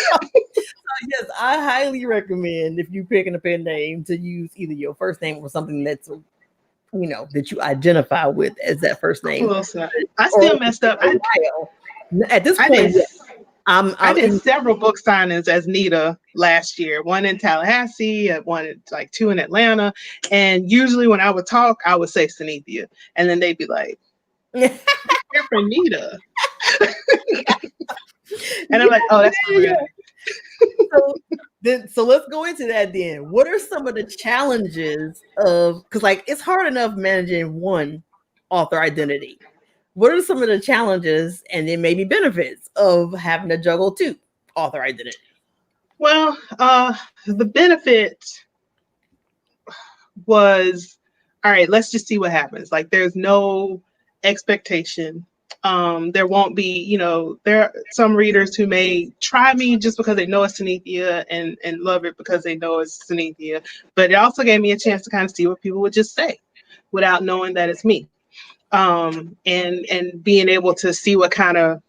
yes, I highly recommend if you're picking a pen name to use either your first name or something that's that you identify with as that first name. I still messed up. At this point, I did several book signings as Nita last year. One in Tallahassee, two in Atlanta. And usually when I would talk, I would say Synithia. And then they'd be like, you're for Nita. And I'm like, oh, that's real. So let's go into that then. What are some of the challenges of, because it's hard enough managing one author identity. What are some of the challenges and then maybe benefits of having to juggle two author identity? Well, the benefit was, all right, let's just see what happens. Like there's no expectation. There won't be, there are some readers who may try me just because they know it's Synithia and love it because they know it's Synithia. But it also gave me a chance to kind of see what people would just say without knowing that it's me. And being able to see what kind of,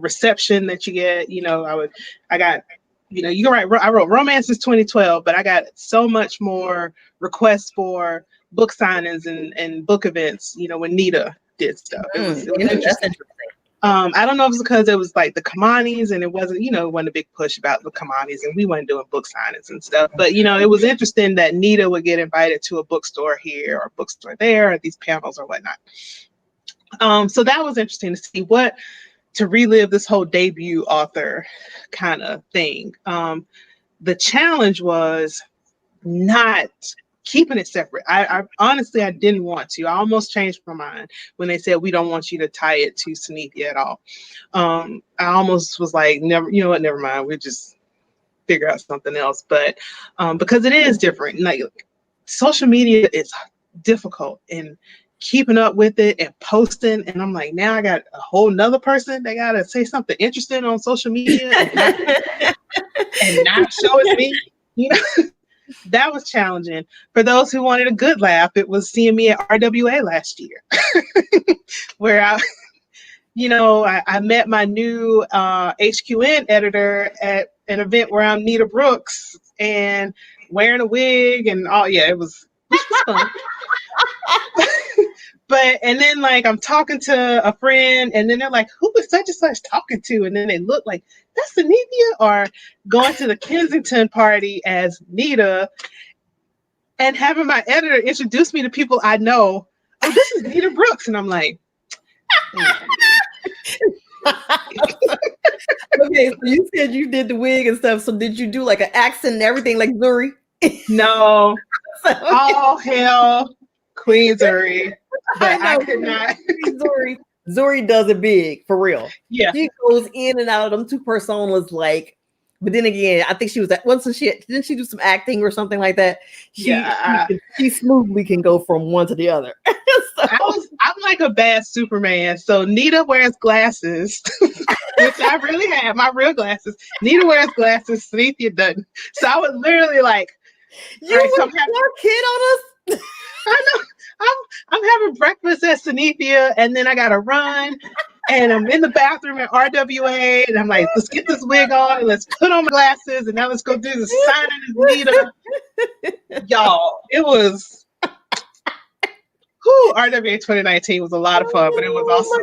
reception that you get, I wrote romance since 2012, but I got so much more requests for book signings and book events, when Nita did stuff. It was interesting. I don't know if it's because it was like the Kamanis and it wasn't, it wasn't a big push about the Kamanis and we weren't doing book signings and stuff. But, it was interesting that Nita would get invited to a bookstore here or a bookstore there or these panels or whatnot. So that was interesting to see to relive this whole debut author kind of thing. The challenge was not keeping it separate. I honestly, I didn't want to. I almost changed my mind when they said, we don't want you to tie it to Synithia at all. I almost was like, never mind. We'll just figure out something else. But because it is different, like social media is difficult and keeping up with it and posting. And I'm like, now I got a whole nother person. They got to say something interesting on social media and not show it me, That was challenging. For those who wanted a good laugh, it was seeing me at RWA last year, where I met my new HQN editor at an event where I'm Nita Brooks and wearing a wig and all. Yeah, it was fun. And then like I'm talking to a friend and then they're like, who was such and such talking to? And then they look like, that's Synithia, or going to the Kensington party as Nita and having my editor introduce me to people I know. Oh, this is Nita Brooks. And I'm like, okay, so you said you did the wig and stuff. So did you do like an accent and everything like Zuri? No. All hell Queen Zuri. But I could not. Zuri does it big, for real. Yeah. She goes in and out of them two personas like, but then again, I think she was didn't she do some acting or something like that? She smoothly can go from one to the other. I'm like a bad Superman. So Nita wears glasses, which I really have, my real glasses. Nita wears glasses, Synithia doesn't. So I was literally like, you were a kid on us. I know. I'm having breakfast at Synithia, and then I gotta run, and I'm in the bathroom at RWA, and I'm like, let's get this wig on, and let's put on my glasses, and now let's go do the signing of Nita. Y'all, it was. RWA 2019 was a lot of fun, but it was also.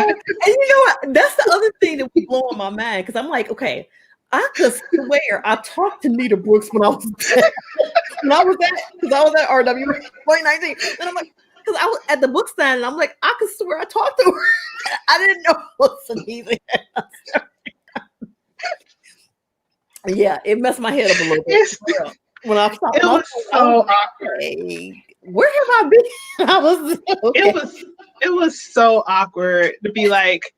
And you know what? That's the other thing that was blowing my mind, because I'm like, okay, I could swear I talked to Nita Brooks when I was there. When I was at RWA 2019, and I'm like, because I was at the book stand, and I'm like, I could swear I talked to her. I didn't know it was Synithia. Yeah, it messed my head up a little bit. When I was talking, it was so awkward. Hey, where have I been? I was. Okay. It was so awkward to be like,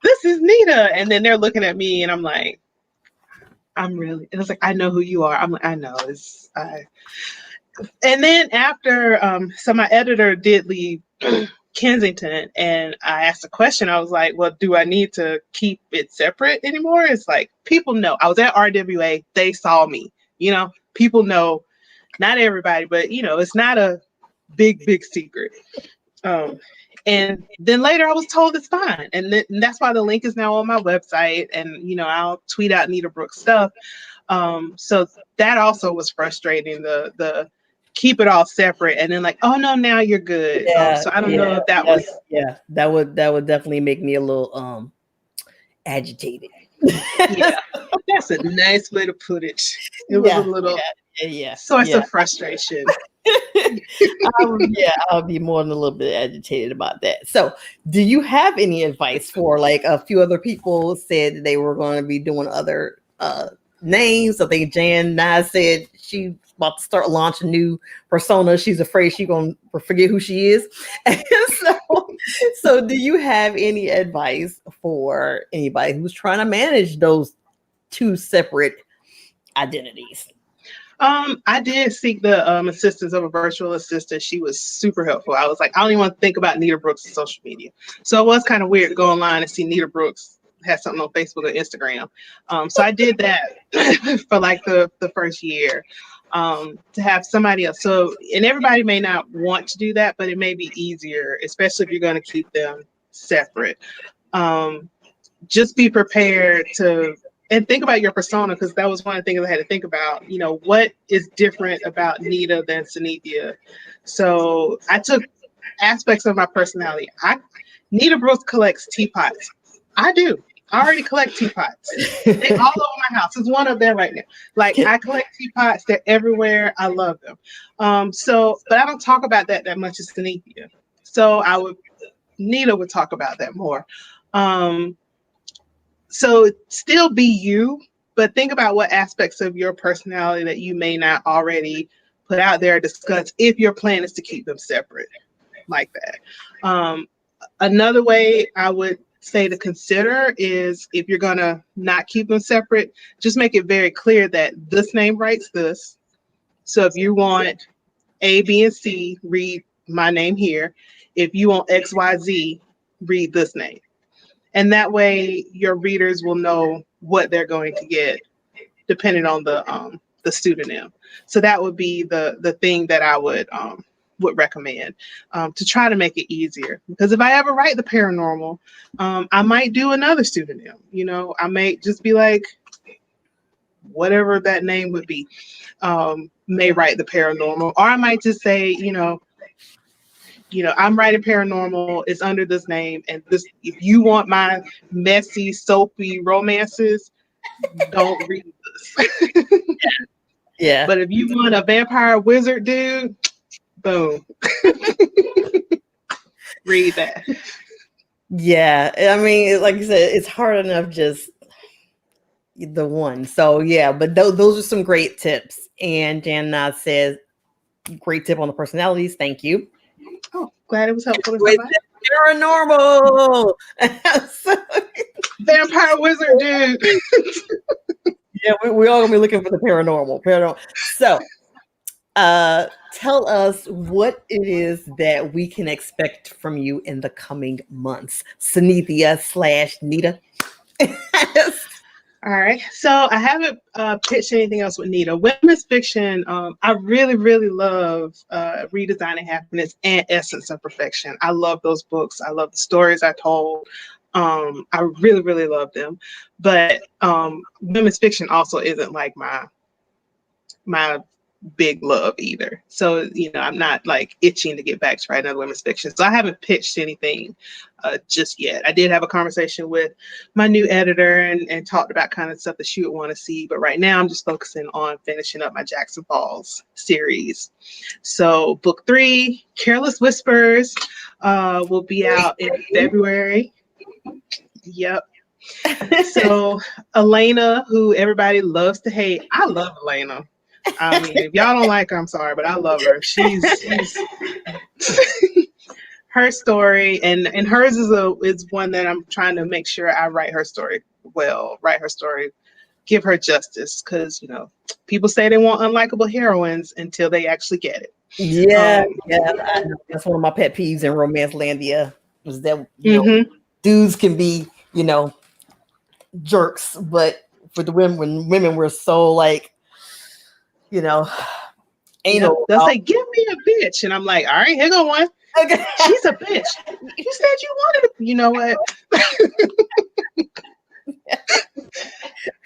this is Nita, and then they're looking at me, and I'm like, it was like, I know who you are. I'm like, I know. And then after, so my editor did leave Kensington, and I asked a question. I was like, well, do I need to keep it separate anymore? It's like, people know. I was at RWA. They saw me. People know, not everybody, but, it's not a big secret. And then later I was told it's fine. And that's why the link is now on my website. And, I'll tweet out Nita Brooks stuff. So that also was frustrating, the keep it all separate. And then like, oh no, now you're good. So I don't know if that was. Yeah, that would definitely make me a little agitated. Yeah, that's a nice way to put it. It was a little source of frustration. I'll be more than a little bit agitated about that. So do you have any advice for, like, a few other people said they were going to be doing other names? I think Jan Nye said she's about to start launching new persona. She's afraid she's going to forget who she is. And so do you have any advice for anybody who's trying to manage those two separate identities? I did seek the assistance of a virtual assistant. She was super helpful. I was like, I don't even want to think about Nita Brooks' social media. So it was kind of weird to go online and see Nita Brooks had something on Facebook or Instagram. So I did that for like the first year, to have somebody else. So, and everybody may not want to do that, but it may be easier, especially if you're going to keep them separate. Just be prepared to, and think about your persona, because that was one of the things I had to think about. What is different about Nita than Synithia? So I took aspects of my personality. Nita Brooks collects teapots. I do. I already collect teapots. They're all over my house. There's one up there right now. Like, I collect teapots. They're everywhere. I love them. But I don't talk about that much as Synithia. So Nita would talk about that more. So still be you, but think about what aspects of your personality that you may not already put out there or discuss, if your plan is to keep them separate like that. Another way I would say to consider is, if you're going to not keep them separate, just make it very clear that this name writes this. So if you want A, B, and C, read my name here. If you want X, Y, Z, read this name. And that way your readers will know what they're going to get depending on the pseudonym. So that would be the thing that I would would recommend, to try to make it easier. Because if I ever write the paranormal, I might do another pseudonym. I may just be like, whatever that name would be, may write the paranormal, or I might just say, I'm writing paranormal. It's under this name, and this. If you want my messy, soapy romances, don't read this. Yeah. But if you want a vampire wizard dude, boom, read that. Yeah. I mean, like you said, it's hard enough just the one. So yeah, but those are some great tips. And Jan says, great tip on the personalities. Thank you. Oh, glad it was helpful. Paranormal. Vampire wizard dude. Yeah, we're all gonna be looking for the paranormal. So, tell us what it is that we can expect from you in the coming months, Synithia/Nita. All right. So I haven't pitched anything else with Nita. Women's fiction, I really, really love Redesigning Happiness and Essence of Perfection. I love those books. I love the stories I told. I really, really love them. But women's fiction also isn't like my big love either. So, I'm not like itching to get back to write another women's fiction. So I haven't pitched anything just yet. I did have a conversation with my new editor and talked about kind of stuff that she would want to see. But right now I'm just focusing on finishing up my Jackson Falls series. So book 3, Careless Whispers, will be out in February. Yep. So Elena, who everybody loves to hate, I love Elena. I mean, if y'all don't like her, I'm sorry, but I love her. She's her story, and hers is one that I'm trying to make sure I write her story well, give her justice, because people say they want unlikable heroines until they actually get it. Yeah, I know. That's one of my pet peeves in Romance Landia, is that dudes can be jerks, but for the women were so like anal. They'll say, "Give me a bitch," and I'm like, "All right, here go one." Okay. She's a bitch. You said you wanted. You know what?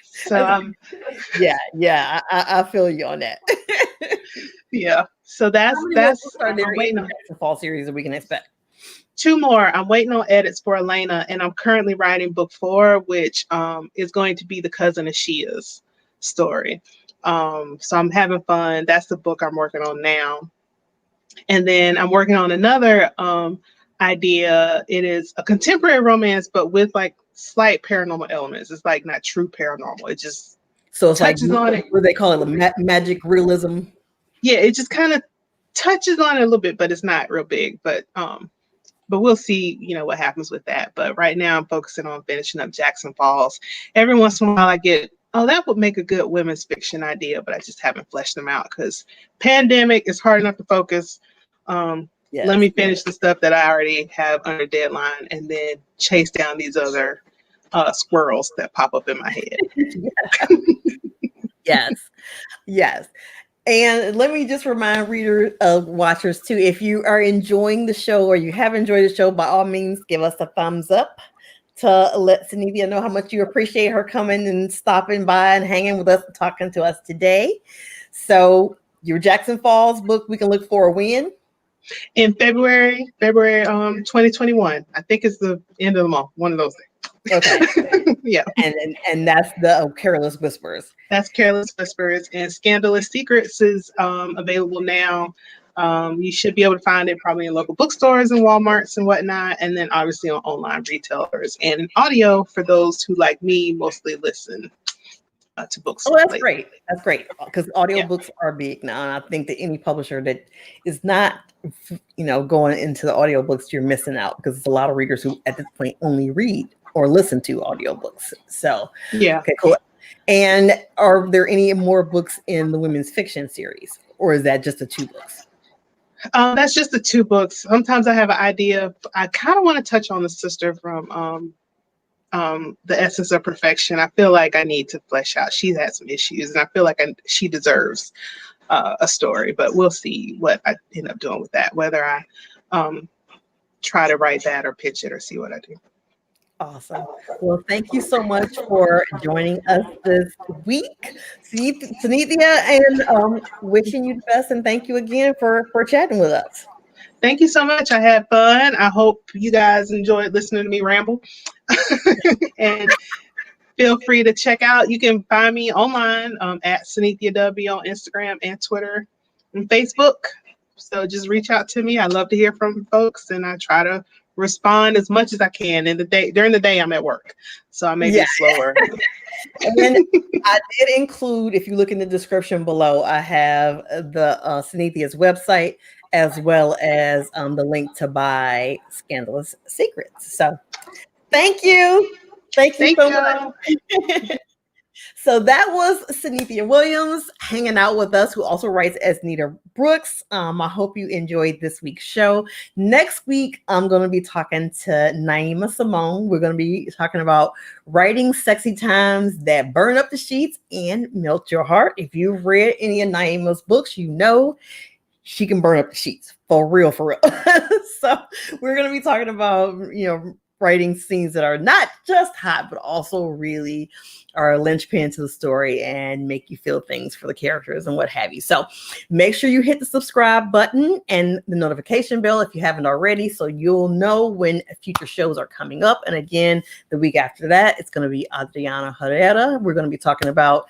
So yeah, I feel you on that. Yeah. So that's I'm waiting on the fall series that we can expect. 2 more. I'm waiting on edits for Elena, and I'm currently writing book 4, which is going to be the cousin of Shia's story. So I'm having fun. That's the book I'm working on now. And then I'm working on another idea. It is a contemporary romance, but with like slight paranormal elements. It's like not true paranormal. It just touches on it. What do they call it? Magic realism. Yeah, it just kind of touches on it a little bit, but it's not real big. But we'll see, what happens with that. But right now I'm focusing on finishing up Jackson Falls. Every once in a while I get, that would make a good women's fiction idea, but I just haven't fleshed them out because pandemic is hard enough to focus. Yes. Let me finish the stuff that I already have under deadline and then chase down these other squirrels that pop up in my head. Yes. And let me just remind watchers too, if you are enjoying the show or you have enjoyed the show, by all means, give us a thumbs up to let Synithia know how much you appreciate her coming and stopping by and hanging with us and talking to us today. So your Jackson Falls book, we can look for when? In February 2021. I think it's the end of the month, one of those things. Okay. Yeah. And that's the Careless Whispers. That's Careless Whispers. And Scandalous Secrets is available now. You should be able to find it probably in local bookstores and Walmarts and whatnot. And then obviously on online retailers and in audio for those who, like me, mostly listen to books. Oh, that's great. That's great. Because audiobooks are big now. And I think that any publisher that is not, going into the audiobooks, you're missing out, because there's a lot of readers who at this point only read or listen to audiobooks. So, yeah. Okay, cool. And are there any more books in the women's fiction series, or is that just the 2 books? That's just the 2 books. Sometimes I have an idea. I kind of want to touch on the sister from The Essence of Perfection. I feel like I need to flesh out. She's had some issues, and I feel like she deserves a story, but we'll see what I end up doing with that, whether I try to write that or pitch it or see what I do. Awesome. Well, thank you so much for joining us this week, Synithia, and wishing you the best. And thank you again for chatting with us. Thank you so much. I had fun. I hope you guys enjoyed listening to me ramble. And feel free to check out. You can find me online at Synithia W on Instagram and Twitter and Facebook. So just reach out to me. I love to hear from folks, and I try to respond as much as I can in the day. During the day, I'm at work, so I may be slower. And then I did include, if you look in the description below, I have the Synithia's website as well as the link to buy Scandalous Secrets. So thank you. Thank you so much. So that was Synithia Williams hanging out with us, who also writes as Nita Brooks. I hope you enjoyed this week's show. Next week, I'm going to be talking to Naima Simone. We're going to be talking about writing sexy times that burn up the sheets and melt your heart. If you've read any of Naima's books, you know she can burn up the sheets for real, for real. So we're going to be talking about, writing scenes that are not just hot, but also really are a linchpin to the story and make you feel things for the characters and what have you. So make sure you hit the subscribe button and the notification bell if you haven't already, so you'll know when future shows are coming up. And again, the week after that, it's going to be Adriana Herrera. We're going to be talking about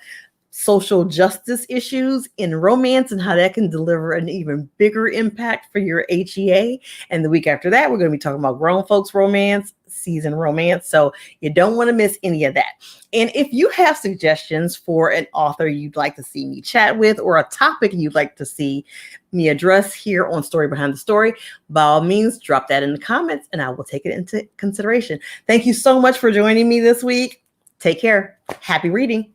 social justice issues in romance and how that can deliver an even bigger impact for your HEA. And the week after that, we're going to be talking about grown folks romance, season romance. So you don't want to miss any of that. And if you have suggestions for an author you'd like to see me chat with, or a topic you'd like to see me address here on Story Behind the Story, by all means, drop that in the comments and I will take it into consideration. Thank you so much for joining me this week. Take care. Happy reading.